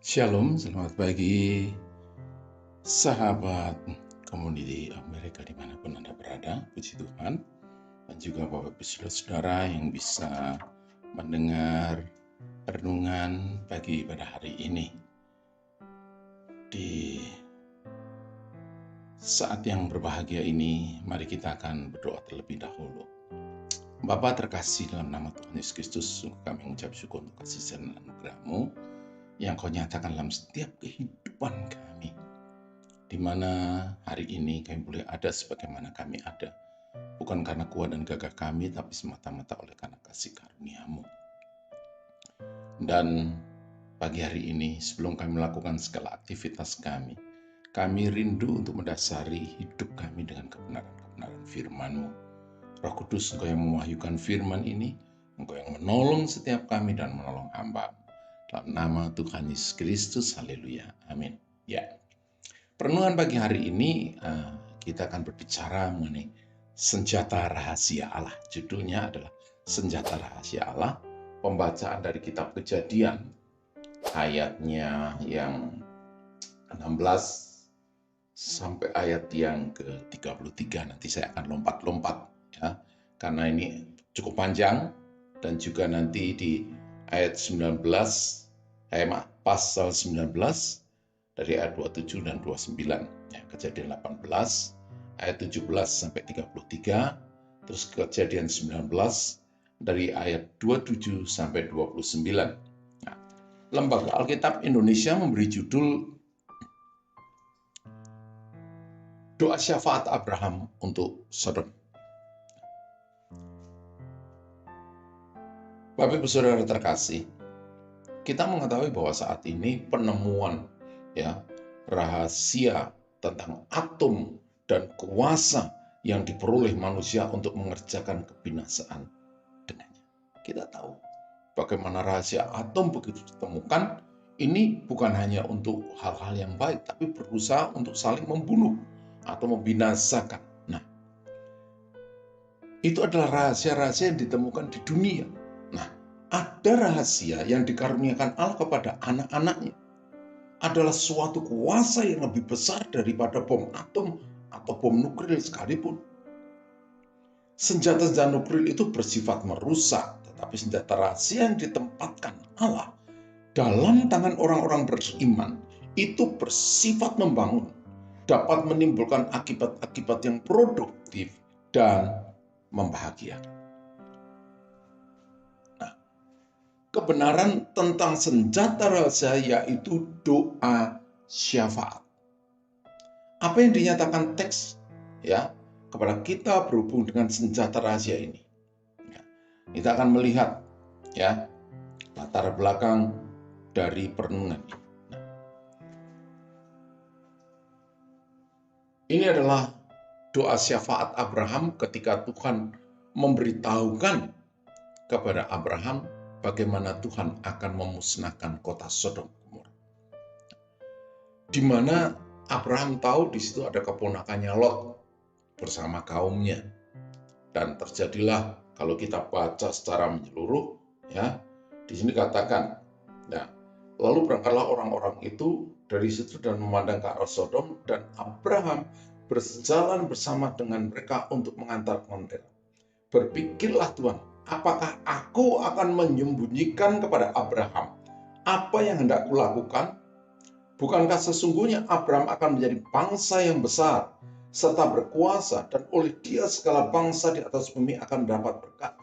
Shalom, selamat pagi sahabat Community Amerika dimanapun Anda berada, puji Tuhan. Dan juga Bapak Ibu Saudara yang bisa mendengar renungan pagi pada hari ini. Di saat yang berbahagia ini, mari kita akan berdoa terlebih dahulu. Bapa terkasih, dalam nama Tuhan Yesus Kristus, kami mengucap syukur untuk kasih dan anugerah-Mu yang Kau nyatakan dalam setiap kehidupan kami, di mana hari ini kami boleh ada sebagaimana kami ada, bukan karena kuat dan gagah kami, tapi semata-mata oleh karena kasih karunia-Mu. Dan pagi hari ini, sebelum kami melakukan segala aktivitas kami rindu untuk mendasari hidup kami dengan kebenaran-kebenaran firman-Mu. Roh Kudus, Engkau yang mewahyukan firman ini, Engkau yang menolong setiap kami dan menolong hamba. Dalam nama Tuhan Yesus Kristus, haleluya, amin. Ya, renungan pagi hari ini kita akan berbicara mengenai senjata rahasia Allah. Judulnya adalah senjata rahasia Allah. Pembacaan dari kitab Kejadian, ayatnya yang 16 sampai ayat yang ke-33. Nanti saya akan lompat-lompat ya, karena ini cukup panjang, dan juga nanti di ayat 19, pasal 19 dari ayat 27 dan 29. Ya, Kejadian 18 ayat 17 sampai 33, terus Kejadian 19 dari ayat 27 sampai 29. Nah, Lembaga Alkitab Indonesia memberi judul Doa Syafaat Abraham untuk Sodom. Bapak Ibu Saudara terkasih, kita mengetahui bahwa saat ini penemuan rahasia tentang atom dan kuasa yang diperoleh manusia untuk mengerjakan kebinasaan dengannya. Kita tahu bagaimana rahasia atom begitu ditemukan, ini bukan hanya untuk hal-hal yang baik, tapi berusaha untuk saling membunuh atau membinasakan. Nah, itu adalah rahasia-rahasia yang ditemukan di dunia. Nah, ada rahasia yang dikaruniakan Allah kepada anak-anaknya, adalah suatu kuasa yang lebih besar daripada bom atom atau bom nuklir sekalipun. Senjata-senjata nuklir itu bersifat merusak, tetapi senjata rahasia yang ditempatkan Allah dalam tangan orang-orang beriman itu bersifat membangun, dapat menimbulkan akibat-akibat yang produktif dan membahagiakan. Nah, kebenaran tentang senjata rahasia yaitu doa syafaat. Apa yang dinyatakan teks kepada kita berhubung dengan senjata rahasia ini? Kita akan melihat latar belakang dari perenungan ini. Ini adalah doa syafaat Abraham ketika Tuhan memberitahukan kepada Abraham bagaimana Tuhan akan memusnahkan kota Sodom Gomora. Di mana Abraham tahu di situ ada keponakannya Lot bersama kaumnya. Dan terjadilah, kalau kita baca secara menyeluruh, di sini katakan, lalu berangkatlah orang-orang itu dari situ dan memandang ke arah Sodom, dan Abraham berjalan bersama dengan mereka untuk mengantar mereka. Berpikirlah Tuhan, apakah aku akan menyembunyikan kepada Abraham apa yang hendak kulakukan? Bukankah sesungguhnya Abraham akan menjadi bangsa yang besar serta berkuasa, dan oleh dia segala bangsa di atas bumi akan mendapat berkat.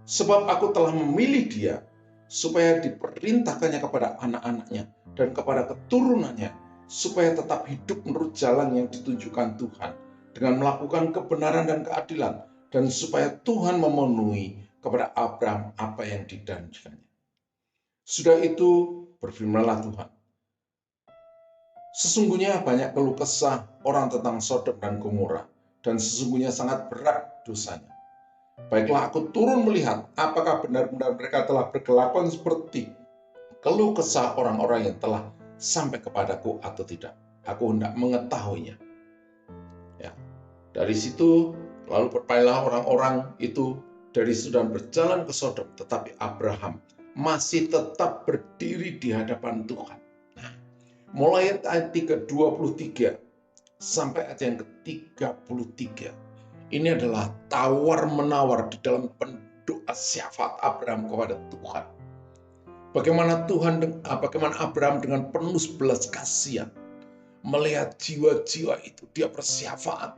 Sebab aku telah memilih dia supaya diperintahkannya kepada anak-anaknya dan kepada keturunannya, supaya tetap hidup menurut jalan yang ditunjukkan Tuhan dengan melakukan kebenaran dan keadilan, dan supaya Tuhan memenuhi kepada Abraham apa yang dijanjikannya. Sudah itu berfirmanlah Tuhan, sesungguhnya banyak keluh kesah orang tentang Sodom dan Gomora, dan sesungguhnya sangat berat dosanya. Baiklah, aku turun melihat apakah benar-benar mereka telah berkelakuan seperti keluh kesah orang-orang yang telah sampai kepadaku atau tidak. Aku hendak mengetahuinya. Dari situ lalu berpayalah orang-orang itu dari situ dan berjalan ke Sodom, tetapi Abraham masih tetap berdiri di hadapan Tuhan. Nah, mulai ayat ke-23 sampai ayat yang ke-33. Ini adalah tawar-menawar di dalam doa syafaat Abraham kepada Tuhan. Bagaimana Abraham dengan penuh belas kasihan melihat jiwa-jiwa itu, dia bersyafaat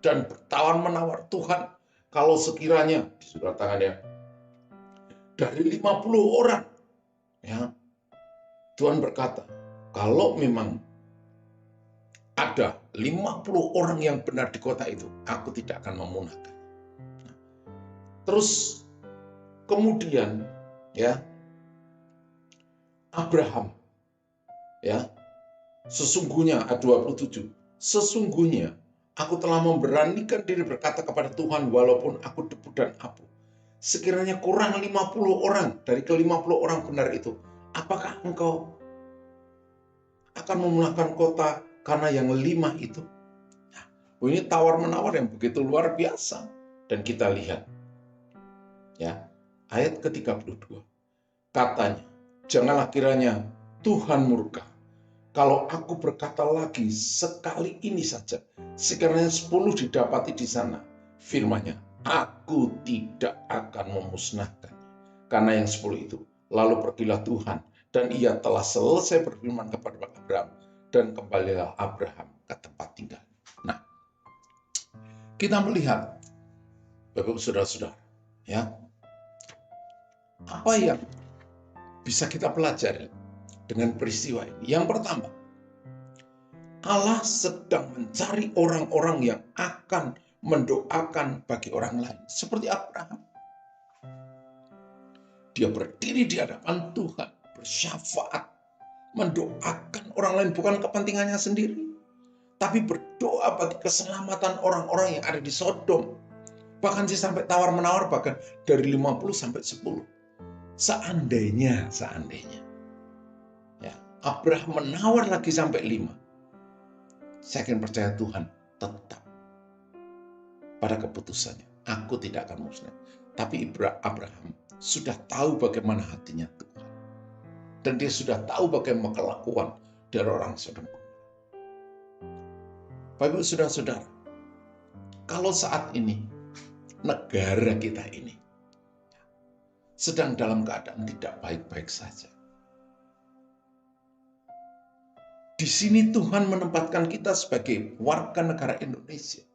dan bertawar-menawar, Tuhan, kalau sekiranya di sebelah tangannya dari 50 orang, ya, Tuhan berkata, kalau memang ada 50 orang yang benar di kota itu, aku tidak akan memunahkan. Terus kemudian, ya, Abraham, ya, sesungguhnya ayat 27, sesungguhnya aku telah memberanikan diri berkata kepada Tuhan, walaupun aku debu dan abu, sekiranya kurang 50 orang dari ke-50 orang benar itu, apakah engkau akan memunahkan kota karena yang 5 itu? Nah, ini tawar-menawar yang begitu luar biasa. Dan kita lihat, ya, ayat ke-32, katanya, janganlah kiranya Tuhan murka kalau aku berkata lagi sekali ini saja, sekiranya 10 didapati di sana, firman-Nya, aku tidak akan memusnahkan karena yang 10 itu. Lalu pergilah Tuhan, dan ia telah selesai berfirman kepada Abraham, dan kembalilah Abraham ke tempat tinggal. Nah, kita melihat, Bapak saudara-saudara, ya, apa yang bisa kita pelajari dengan peristiwa ini? Yang pertama, Allah sedang mencari orang-orang yang akan mendoakan bagi orang lain. Seperti Abraham. Dia berdiri di hadapan Tuhan, bersyafaat, mendoakan orang lain, bukan kepentingannya sendiri, tapi berdoa bagi keselamatan orang-orang yang ada di Sodom. Bahkan sih sampai tawar-menawar, bahkan dari 50 sampai 10. Seandainya, ya, Abraham menawar lagi sampai 5. Saya akan percaya Tuhan tetap pada keputusannya. Aku tidak akan musnah. Tapi Abraham sudah tahu bagaimana hatinya Tuhan. Dan dia sudah tahu bagaimana kelakuan dari orang Sodom. Bapak saudara-saudara, kalau saat ini negara kita ini sedang dalam keadaan tidak baik-baik saja, di sini Tuhan menempatkan kita sebagai warga negara Indonesia.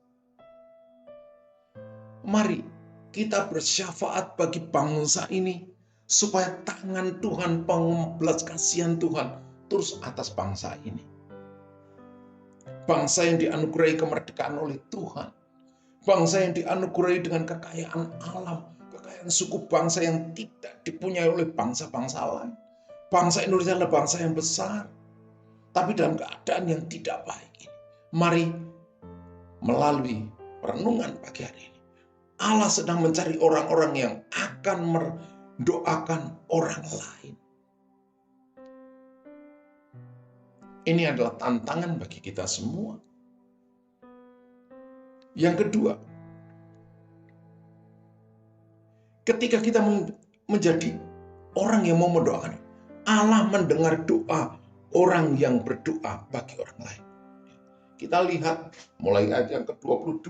Mari kita bersyafaat bagi bangsa ini, supaya tangan Tuhan, pengbelas kasihan Tuhan terus atas bangsa ini. Bangsa yang dianugerahi kemerdekaan oleh Tuhan. Bangsa yang dianugerahi dengan kekayaan alam, kekayaan suku bangsa yang tidak dipunyai oleh bangsa-bangsa lain. Bangsa Indonesia adalah bangsa yang besar, tapi dalam keadaan yang tidak baik ini. Mari melalui renungan pagi hari ini, Allah sedang mencari orang-orang yang akan mendoakan orang lain. Ini adalah tantangan bagi kita semua. Yang kedua, ketika kita menjadi orang yang mau mendoakan, Allah mendengar doa orang yang berdoa bagi orang lain. Kita lihat mulai ayat yang ke-22,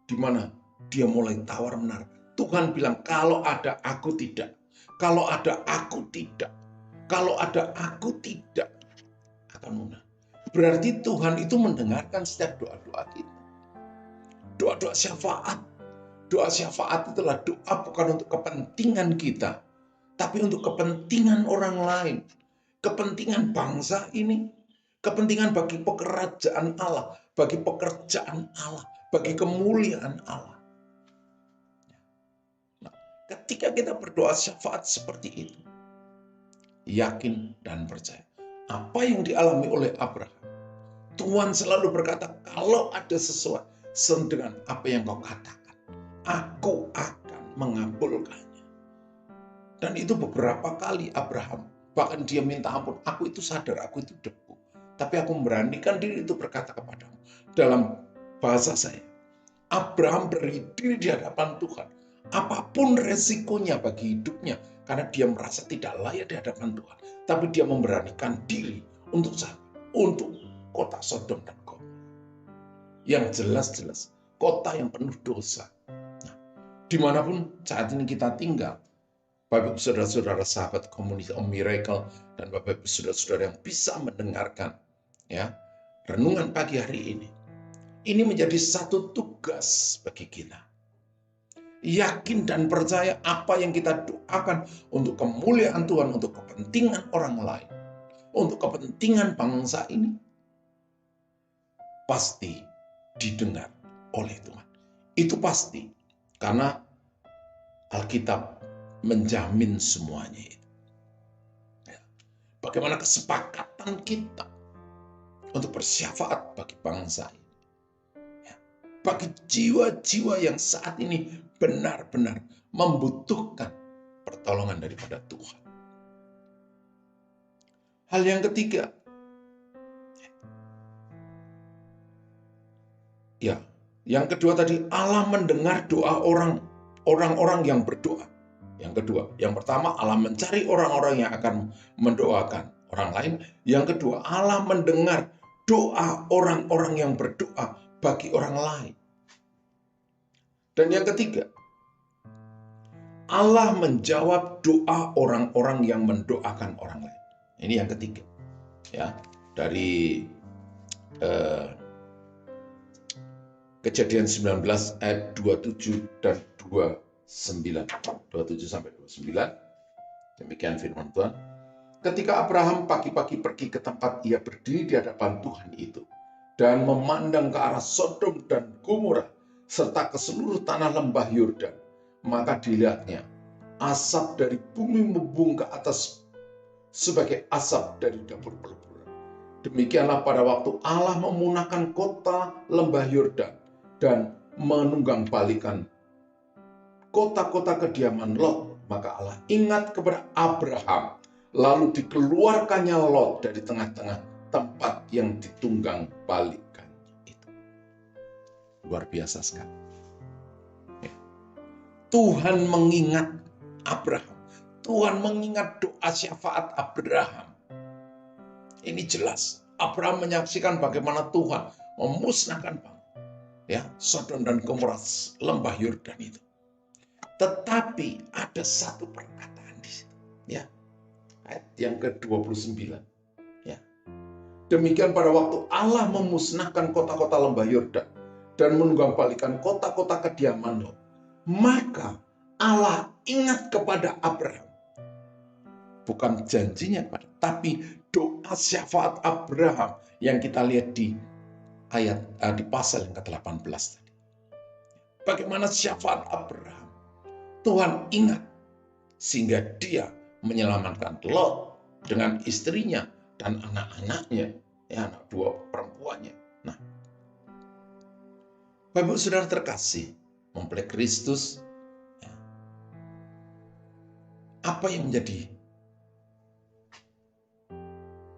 di mana dia mulai tawar-menawar. Tuhan bilang, kalau ada aku tidak, kalau ada aku tidak, kalau ada aku tidak akan munah. Berarti Tuhan itu mendengarkan setiap doa-doa kita. Doa-doa syafaat. Doa syafaat itulah doa bukan untuk kepentingan kita, tapi untuk kepentingan orang lain. Kepentingan bangsa ini, kepentingan bagi pekerjaan Allah, bagi pekerjaan Allah, bagi kemuliaan Allah. Nah, ketika kita berdoa syafaat seperti itu, yakin dan percaya apa yang dialami oleh Abraham, Tuhan selalu berkata, kalau ada sesuatu dengan apa yang kau katakan, aku akan mengabulkannya. Dan itu beberapa kali Abraham, bahkan dia minta ampun, aku itu sadar, aku itu debu, tapi aku memberanikan diri itu berkata kepadamu. Dalam bahasa saya, Abraham berdiri di hadapan Tuhan, apapun resikonya bagi hidupnya, Karena dia merasa tidak layak di hadapan Tuhan. Tapi dia memberanikan diri untuk untuk kota Sodom dan Gomora. Yang jelas-jelas kota yang penuh dosa. Nah, dimanapun saat ini kita tinggal, Bapak Ibu saudara-saudara sahabat komunitas Om Miracle dan Bapak Ibu saudara-saudara yang bisa mendengarkan ya renungan pagi hari ini. Ini menjadi satu tugas bagi kita. Yakin dan percaya apa yang kita doakan untuk kemuliaan Tuhan, untuk kepentingan orang lain, untuk kepentingan bangsa ini, pasti didengar oleh Tuhan. Itu pasti, karena Alkitab menjamin semuanya itu. Bagaimana kesepakatan kita untuk bersyafaat bagi bangsa ini. Bagi jiwa-jiwa yang saat ini benar-benar membutuhkan pertolongan daripada Tuhan. Hal yang ketiga, yang kedua tadi, Allah mendengar doa orang-orang yang berdoa. Yang kedua, yang pertama Allah mencari orang-orang yang akan mendoakan orang lain. Yang kedua, Allah mendengar doa orang-orang yang berdoa bagi orang lain. Dan yang ketiga, Allah menjawab doa orang-orang yang mendoakan orang lain. Ini yang ketiga. Ya, dari Kejadian 19 ayat 27 dan 29. 27 sampai 29. Demikian firman Tuhan. Ketika Abraham pagi-pagi pergi ke tempat ia berdiri di hadapan Tuhan itu dan memandang ke arah Sodom dan Gomora serta ke seluruh tanah lembah Yordan, maka dilihatnya asap dari bumi membung ke atas sebagai asap dari dapur peleburan. Demikianlah pada waktu Allah memunahkan kota lembah Yordan dan menunggangbalikan kota-kota kediaman Lot, maka Allah ingat kepada Abraham, lalu dikeluarkannya Lot dari tengah-tengah tempat yang ditunggangbalikan itu. Luar biasa sekali. Tuhan mengingat Abraham. Tuhan mengingat doa syafaat Abraham. Ini jelas. Abraham menyaksikan bagaimana Tuhan memusnahkan Sodom dan Gomora, lembah Yordan itu. Tetapi ada satu perkataan di situ. Ya. Ayat yang ke-29. Ya. Demikian pada waktu Allah memusnahkan kota-kota lembah Yordan dan menunggangbalikan kota-kota kediaman Lot, maka Allah ingat kepada Abraham. Bukan janjinya kepada, tapi doa syafaat Abraham yang kita lihat di di pasal yang ke-18 tadi. Bagaimana syafaat Abraham? Tuhan ingat sehingga dia menyelamatkan Lot dengan istrinya dan anak-anaknya, anak dua perempuannya. Nah, Bapak Saudara terkasih, mempelai Kristus, apa yang menjadi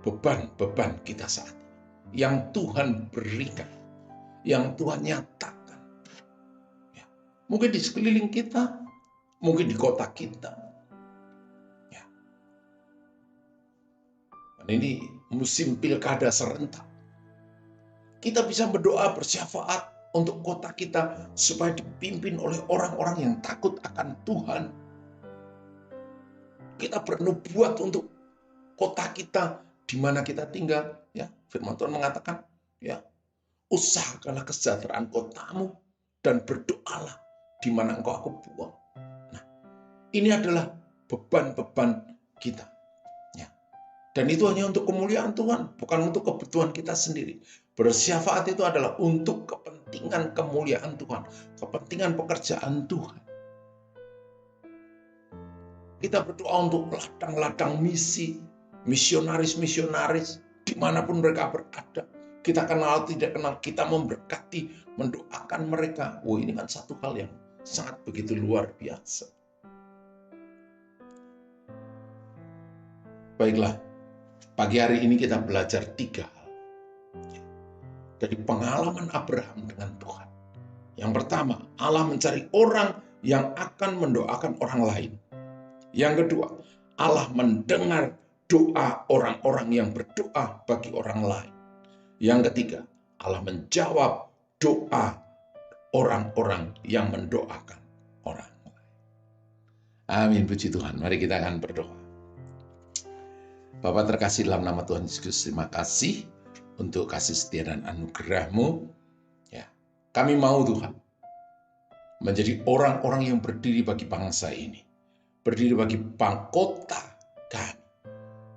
beban-beban kita saat ini? Yang Tuhan berikan, yang Tuhan nyatakan. Ya. Mungkin di sekeliling kita, mungkin di kota kita. Ya. Dan ini musim pilkada serentak. Kita bisa berdoa bersyafaat untuk kota kita supaya dipimpin oleh orang-orang yang takut akan Tuhan. Kita bernubuat untuk kota kita di mana kita tinggal. Ya, firman Tuhan mengatakan, usahakanlah kesejahteraan kotamu dan berdoalah di mana engkau aku buang. Nah, ini adalah beban-beban kita. Ya. Dan itu hanya untuk kemuliaan Tuhan, bukan untuk kebutuhan kita sendiri. Bersyafaat itu adalah untuk kepentingan kemuliaan Tuhan, kepentingan pekerjaan Tuhan. Kita berdoa untuk ladang-ladang misi, misionaris-misionaris, dimanapun mereka berada. Kita kenal tidak kenal, kita memberkati, mendoakan mereka. Ini kan satu hal yang sangat begitu luar biasa. Baiklah, pagi hari ini kita belajar 3 hal. Dari pengalaman Abraham dengan Tuhan. Yang pertama, Allah mencari orang yang akan mendoakan orang lain. Yang kedua, Allah mendengar doa orang-orang yang berdoa bagi orang lain. Yang ketiga, Allah menjawab doa orang-orang yang mendoakan orang lain. Amin, puji Tuhan. Mari kita akan berdoa. Bapa terkasih dalam nama Tuhan Yesus, terima kasih untuk kasih setia dan anugerah-Mu. Ya, kami mau Tuhan menjadi orang-orang yang berdiri bagi bangsa ini, berdiri bagi kota kami.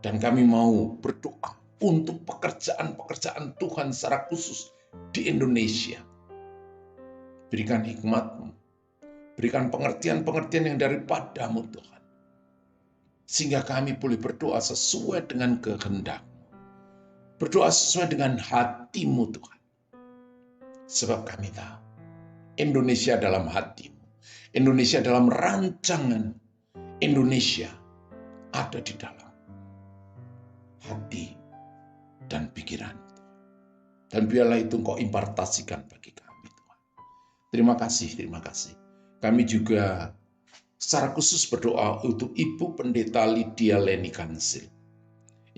Dan kami mau berdoa untuk pekerjaan-pekerjaan Tuhan secara khusus di Indonesia. Berikan hikmat-Mu, berikan pengertian-pengertian yang daripada-Mu Tuhan. Sehingga kami boleh berdoa sesuai dengan kehendak-Mu. Berdoa sesuai dengan hati-Mu Tuhan. Sebab kami tahu, Indonesia dalam hati-Mu. Indonesia dalam rancangan. Indonesia ada di dalam hati dan pikiran Tuhan. Dan biarlah itu Engkau impartasikan bagi kami Tuhan. Terima kasih. Kami juga secara khusus berdoa untuk Ibu Pendeta Lydia Leni Kansil.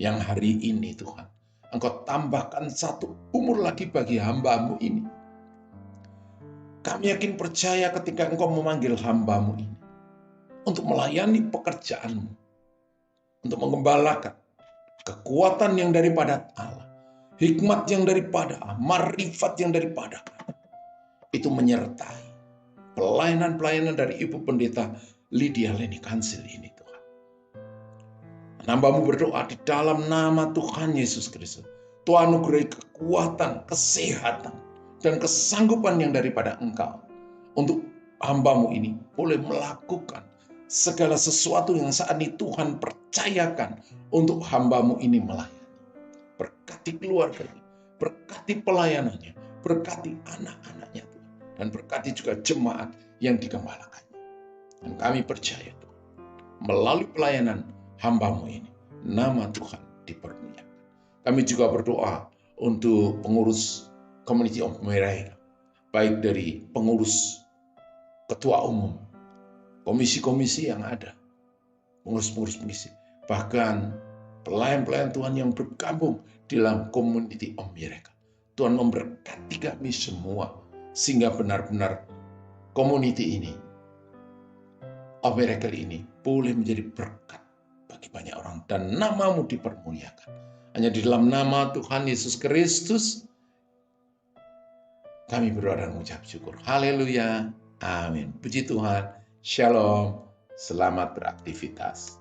Yang hari ini Tuhan, Engkau tambahkan 1 umur lagi bagi hamba-Mu ini. Kami yakin percaya ketika Engkau memanggil hamba-Mu ini untuk melayani pekerjaan-Mu, untuk mengembalakan kekuatan yang daripada Allah, hikmat yang daripada Allah, marifat yang daripada Allah, itu menyertai pelayanan-pelayanan dari Ibu Pendeta Lydia Leni Kansil ini Tuhan. Hamba-Mu berdoa di dalam nama Tuhan Yesus Kristus. Tuhan anugerahi kekuatan, kesehatan, dan kesanggupan yang daripada Engkau untuk hamba-Mu ini boleh melakukan segala sesuatu yang saat ini Tuhan percayakan untuk hamba-Mu ini melayani. Berkati keluarganya, berkati pelayanannya, berkati anak-anaknya Tuhan, dan berkati juga jemaat yang digembalakannya. Dan kami percaya Tuhan, melalui pelayanan hamba-Mu ini, nama Tuhan dipermuliakan. Kami juga berdoa untuk pengurus Community of America, baik dari pengurus, ketua umum, komisi-komisi yang ada, pengurus-pengurus komisi, bahkan pelayan-pelayan Tuhan yang bergabung di dalam Community of America. Tuhan memberkati kami semua, sehingga benar-benar community ini, of Miracle ini, boleh menjadi berkat bagi banyak orang, dan nama-Mu dipermuliakan. Hanya di dalam nama Tuhan Yesus Kristus, kami berdoa dan mengucap syukur. Haleluya. Amin. Puji Tuhan. Shalom. Selamat beraktivitas.